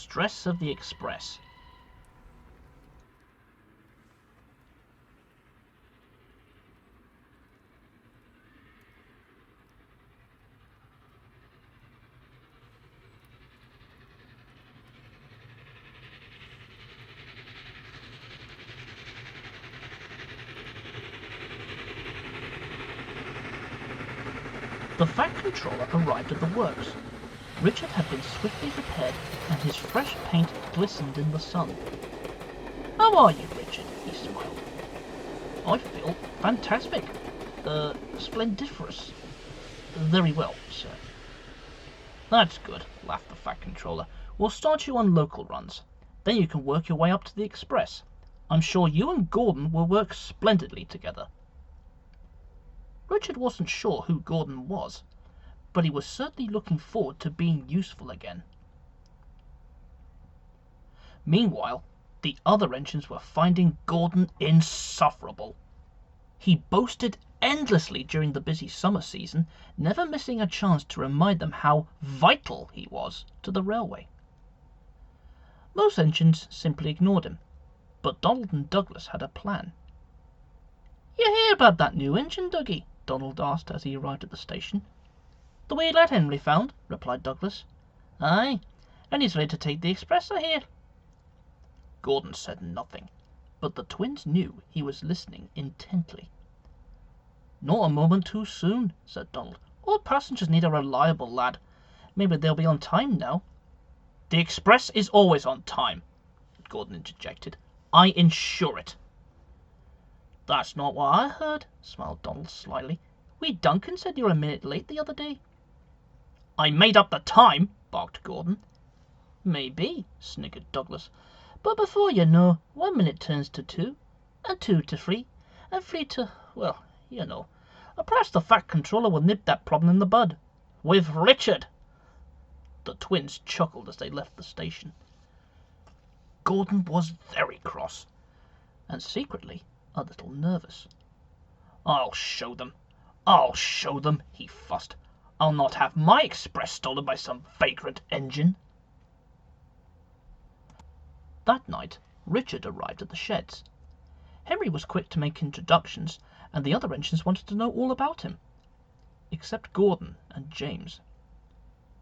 stress of the express. The Fat Controller arrived at the works. Richard had been swiftly repaired, and his fresh paint glistened in the sun. "How are you, Richard?" he smiled. "I feel fantastic. Splendiferous. Very well, sir." "That's good," laughed the Fat Controller. "We'll start you on local runs. Then you can work your way up to the Express. I'm sure you and Gordon will work splendidly together." Richard wasn't sure who Gordon was, but he was certainly looking forward to being useful again. Meanwhile, the other engines were finding Gordon insufferable. He boasted endlessly during the busy summer season, never missing a chance to remind them how vital he was to the railway. Most engines simply ignored him, but Donald and Douglas had a plan. "You hear about that new engine, Dougie?" Donald asked as he arrived at the station. "The wee lad Henry found," replied Douglas. "Aye, and he's ready to take the express, I hear." Gordon said nothing, but the twins knew he was listening intently. "Not a moment too soon," said Donald. "All passengers need a reliable lad. Maybe they'll be on time now." "The express is always on time," Gordon interjected. "I insure it." "That's not what I heard," smiled Donald slyly. "Wee Duncan said you were a minute late the other day." "I made up the time," barked Gordon. "Maybe," sniggered Douglas. "But before you know, 1 minute turns to 2, and 2 to 3, and 3 to, well, you know. Perhaps the Fat Controller will nip that problem in the bud. With Richard." The twins chuckled as they left the station. Gordon was very cross, and secretly a little nervous. I'll show them, he fussed. "I'll not have my express stolen by some vagrant engine." That night, Richard arrived at the sheds. Henry was quick to make introductions, and the other engines wanted to know all about him, except Gordon and James.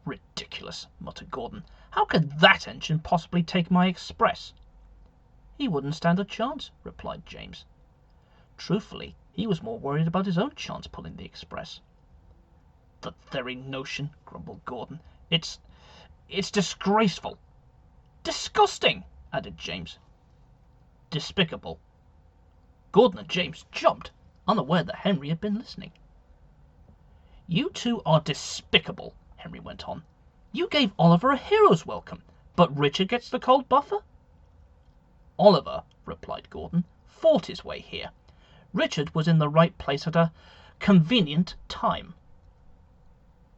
"Ridiculous," muttered Gordon. "How could that engine possibly take my express?" "He wouldn't stand a chance," replied James. Truthfully, he was more worried about his own chance pulling the express. "The very notion," grumbled Gordon. It's disgraceful." "Disgusting," added James. "Despicable." Gordon and James jumped, unaware that Henry had been listening. "You two are despicable," Henry went on. "You gave Oliver a hero's welcome, but Richard gets the cold buffer." "Oliver," replied Gordon, "fought his way here. Richard was in the right place at a convenient time."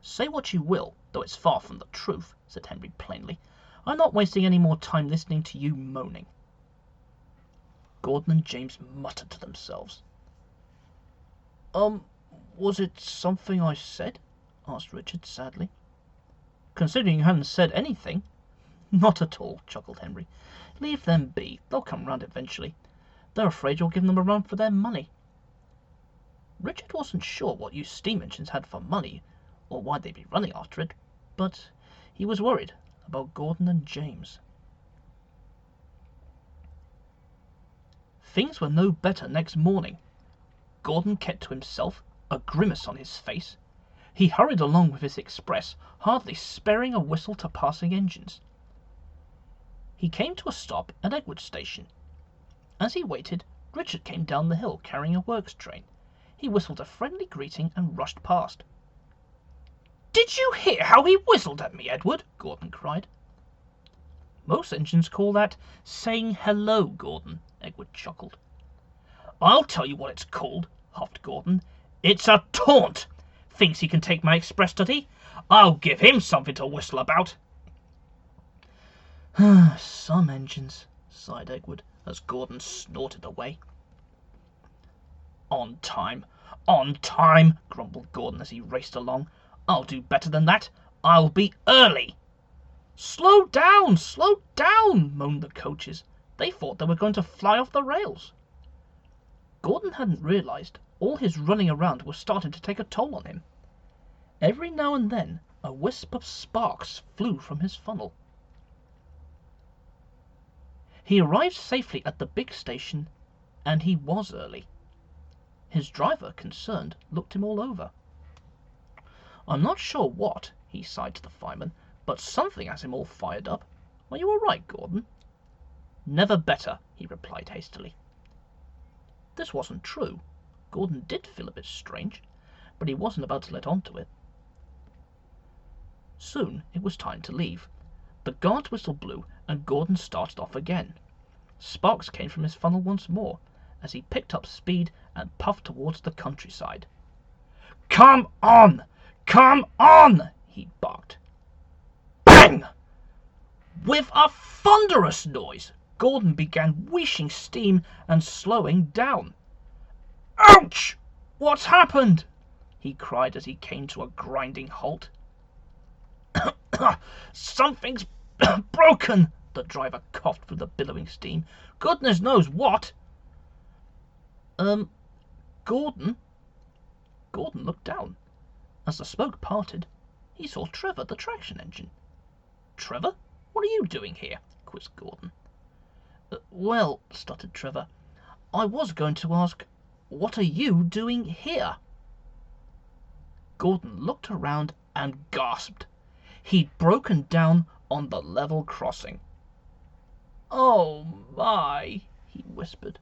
"Say what you will, though it's far from the truth," said Henry plainly. "I'm not wasting any more time listening to you moaning." Gordon and James muttered to themselves. Was it something I said?" asked Richard sadly. "Considering you hadn't said anything." "Not at all," chuckled Henry. "Leave them be. They'll come round eventually. They're afraid you'll give them a run for their money." Richard wasn't sure what use steam engines had for money, or why they'd be running after it, but he was worried about Gordon and James. Things were no better next morning. Gordon kept to himself, a grimace on his face. He hurried along with his express, hardly sparing a whistle to passing engines. He came to a stop at Edward Station. As he waited, Richard came down the hill carrying a works train. He whistled a friendly greeting and rushed past. "Did you hear how he whistled at me, Edward?" Gordon cried. "Most engines call that saying hello, Gordon," Edward chuckled. "I'll tell you what it's called," huffed Gordon. "It's a taunt! Thinks he can take my express, does he? I'll give him something to whistle about." "Some engines," sighed Edward, as Gordon snorted away. On time, grumbled Gordon as he raced along. "I'll do better than that. I'll be early." Slow down, moaned the coaches. They thought they were going to fly off the rails. Gordon hadn't realized all his running around was starting to take a toll on him. Every now and then a wisp of sparks flew from his funnel. He arrived safely at the big station, and he was early. His driver, concerned, looked him all over. "I'm not sure what," he sighed to the fireman, "but something has him all fired up. Are you all right, Gordon?" "Never better," he replied hastily. This wasn't true. Gordon did feel a bit strange, but he wasn't about to let on to it. Soon it was time to leave. The guard's whistle blew, and Gordon started off again. Sparks came from his funnel once more, as he picked up speed and puffed towards the countryside. "Come on! Come on!" he barked. Bang! With a thunderous noise, Gordon began wheezing steam and slowing down. "Ouch! What's happened?" he cried as he came to a grinding halt. "Something's broken," the driver coughed through the billowing steam. "Goodness knows what." Gordon?" Gordon looked down. As the smoke parted, he saw Trevor, the traction engine. "Trevor, what are you doing here?" quizzed Gordon. "Well," stuttered Trevor, "I was going to ask, what are you doing here?" Gordon looked around and gasped. He'd broken down on the level crossing. "Oh my," he whispered.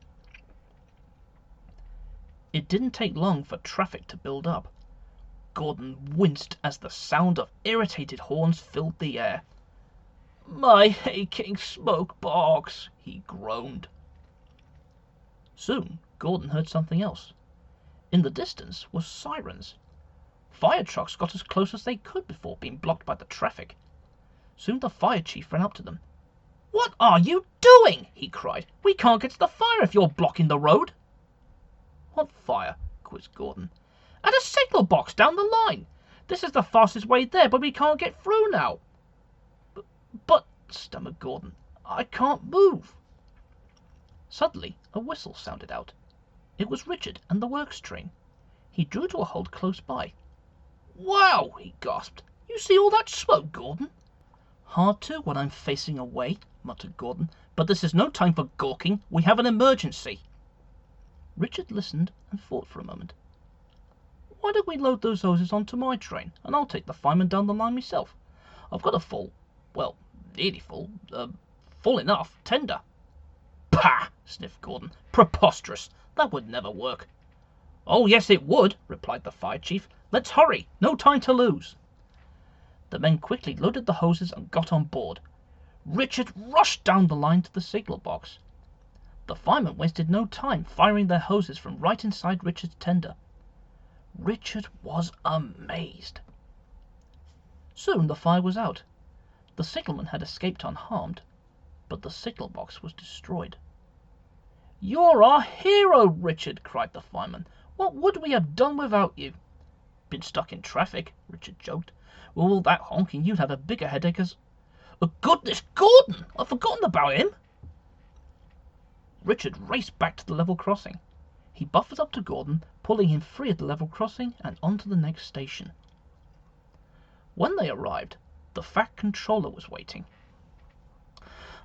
It didn't take long for traffic to build up. Gordon winced as the sound of irritated horns filled the air. "My aching smoke box," he groaned. Soon Gordon heard something else. In the distance were sirens. Fire trucks got as close as they could before being blocked by the traffic. Soon the fire chief ran up to them. "What are you doing?" he cried. "We can't get to the fire if you're blocking the road." "What fire?" quizzed Gordon. "At a signal box down the line. This is the fastest way there, but we can't get through now." But, stammered Gordon, "I can't move." Suddenly a whistle sounded out. It was Richard and the works train. He drew to a halt close by. "Wow!" he gasped. "You see all that smoke, Gordon?" "Hard to when I'm facing away," muttered Gordon. "But this is no time for gawking. We have an emergency." Richard listened and thought for a moment. "Why don't we load those hoses onto my train, and I'll take the fireman down the line myself? I've got a full, well, nearly full, full enough tender." "Pah!" sniffed Gordon. "Preposterous! That would never work." "Oh, yes, it would," replied the fire chief. "Let's hurry. No time to lose." The men quickly loaded the hoses and got on board. Richard rushed down the line to the signal box. The firemen wasted no time firing their hoses from right inside Richard's tender. Richard was amazed. Soon the fire was out. The signalman had escaped unharmed, but the signal box was destroyed. "You're our hero, Richard!" cried the fireman. "What would we have done without you?" "Been stuck in traffic," Richard joked. "With all that honking, you'd have a bigger headache as—" "Goodness, Gordon! I've forgotten about him!" Richard raced back to the level crossing. He buffered up to Gordon, pulling him free at the level crossing and onto the next station. When they arrived, the fat controller was waiting.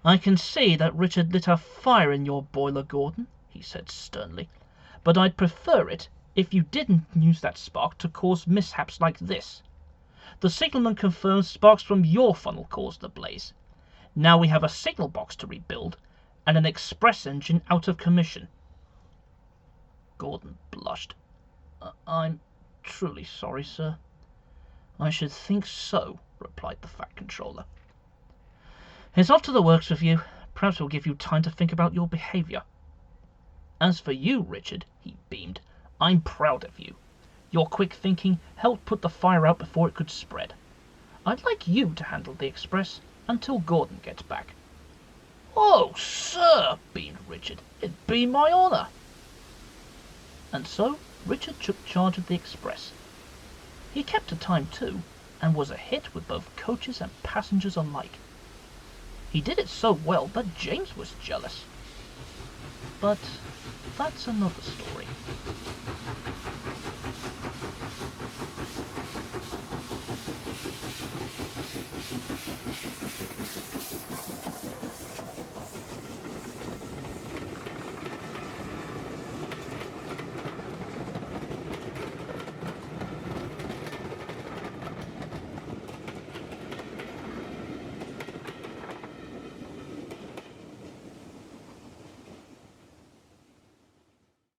"I can see that Richard lit a fire in your boiler, Gordon," he said sternly, "but I'd prefer it if you didn't use that spark to cause mishaps like this. The signalman confirms sparks from your funnel caused the blaze. Now we have a signal box to rebuild and an express engine out of commission." Gordon blushed. "I'm truly sorry, sir." "I should think so," replied the fat controller. "It's off to the works with you. Perhaps we'll give you time to think about your behaviour. As for you, Richard," he beamed, "I'm proud of you. Your quick thinking helped put the fire out before it could spread. I'd like you to handle the express until Gordon gets back." "Oh, sir," beamed Richard, "it'd be my honour." And so Richard took charge of the express. He kept to time too, and was a hit with both coaches and passengers alike. He did it so well that James was jealous. But that's another story.